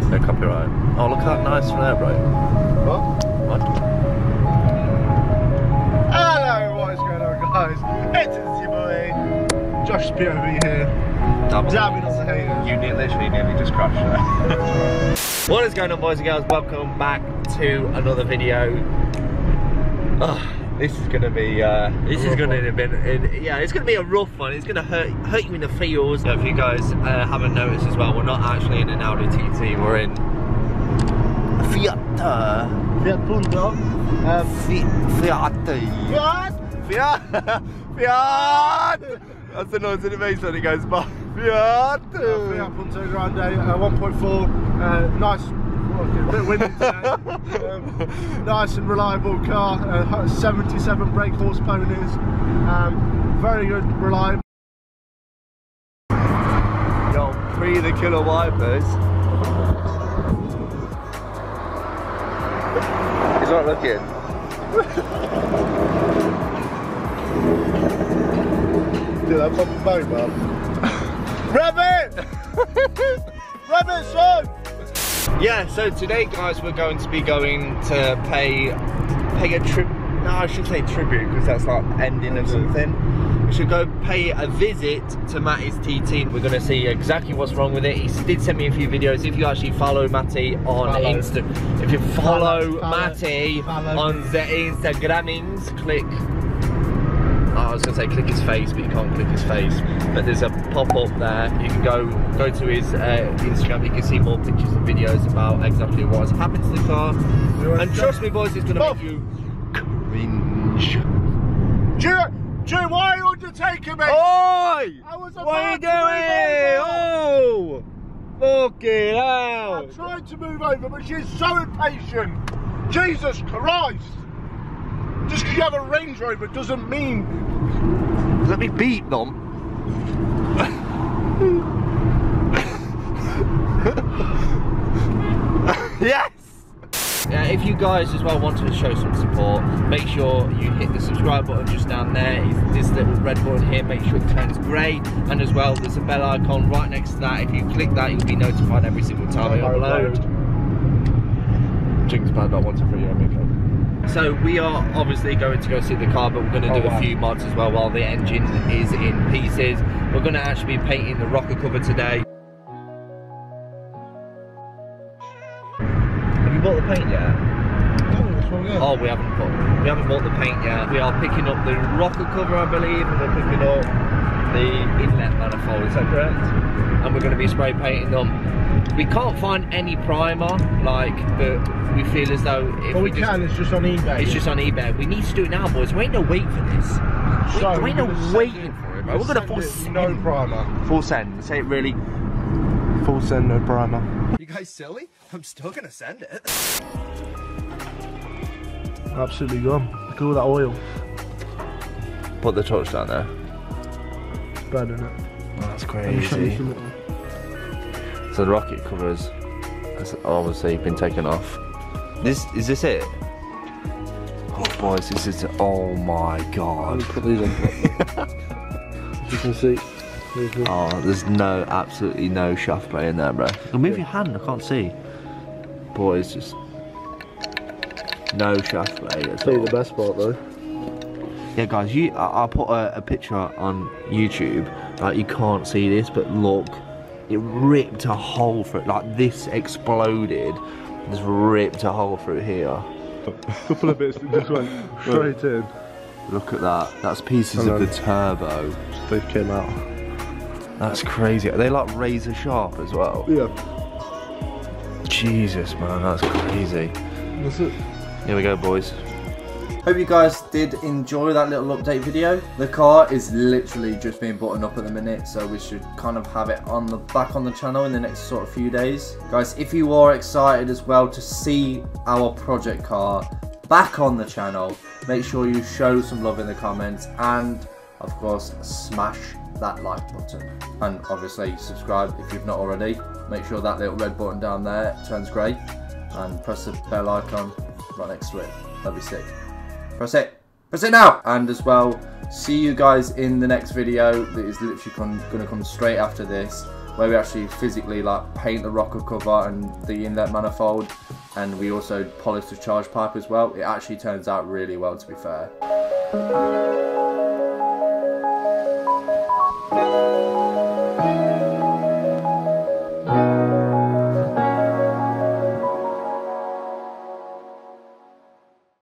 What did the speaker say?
No copyright. Oh, look at that nice flare, bro. What? What? Hello, what is going on, guys? It is your boy, JoshsPOV here. Dabbing on the haters. You literally nearly just crashed there. What is going on, boys and girls? Welcome back to another video. This is gonna be it's gonna be a rough one. It's gonna hurt you in the feels. So if you guys haven't noticed as well, we're not actually in an Audi TT. We're in a Fiat Punto. Fiat. That's the noise that it makes when it goes by. Fiat Punto Grande, 1.4, nice. A bit windy today. Nice and reliable car. 77 brake horse ponies. Very good, reliable. Yo, free the killer wipers. He's not looking. Dude, that proper bang, man. Rev it! Rev it, son! Yeah, so today, guys, we're going to be going to pay a trip. No, I should say tribute because that's like ending of something. We should go pay a visit to Matty's TT. We're going to see exactly what's wrong with it. He did send me a few videos. If you actually follow Matty on Insta, if you follow Matty on the Instagrammings, click. I was going to say click his face, but you can't click his face. But there's a pop-up there. You can go to his Instagram. You can see more pictures and videos about exactly what has happened to the car. And trust me, boys, it's going to make you cringe. Jim, why are you undertaking me? Oi! What are you doing? Oh! Fucking hell! I'm trying to move over, but she's so impatient. Jesus Christ! Just because you have a Range Rover doesn't mean... Let me beat them. Yes! Yeah, if you guys as well want to show some support, make sure you hit the subscribe button just down there. This little red button here, make sure it turns grey. And as well, there's a bell icon right next to that. If you click that, you'll be notified every single time I upload. Jinx bad, 1, 2, 3, Mk1. So we are obviously going to go see the car, but we're going to do a few mods as well while the engine is in pieces. We're going to actually be painting the rocker cover today. Have you bought the paint yet? Oh, we haven't bought the paint yet. We are picking up the rocker cover, I believe, and we're picking up the inlet manifold. Is that correct? And we're going to be spray painting them. We can't find any primer like that. We feel as though if we can, it's just on eBay. It's just on eBay. We need to do it now, boys. We ain't no wait for this. So we ain't no waiting for it, bro. We're gonna full send. No primer. Full send. Say it really. Full send, no primer. You guys silly? I'm still gonna send it. Absolutely gone. Look at all that oil. Put the torch down there. It's bad, isn't it? Oh, that's crazy. So the rocket covers has obviously been taken off. Is this it? Oh boys, this is oh my god. Put these on. As you can see. Oh, there's absolutely no shaft play in there, bro. Move your hand, I can't see. Boys, just no shaft play at all. Tell you the best part though. Yeah, guys, I'll put a picture on YouTube. Like, you can't see this, but look, it ripped a hole through it. Like, this exploded. Just ripped a hole through here. A couple of bits that just went straight in. Look at that. That's pieces of the turbo. They came out. That's crazy. Are they like razor sharp as well? Yeah. Jesus, man, that's crazy. That's it. Here we go, boys. Hope you guys did enjoy that little update video. The car is literally just being buttoned up at the minute, so we should kind of have it back on the channel in the next sort of few days. Guys, if you are excited as well to see our project car back on the channel, make sure you show some love in the comments, and of course smash that like button, and obviously subscribe if you've not already. Make sure that little red button down there turns grey, and press the bell icon right next to it. That'd be sick. Press it now. And as well, see you guys in the next video that is literally going to come straight after this. where we actually physically like paint the rocker cover and the inlet manifold, and we also polish the charge pipe as well. It actually turns out really well, to be fair.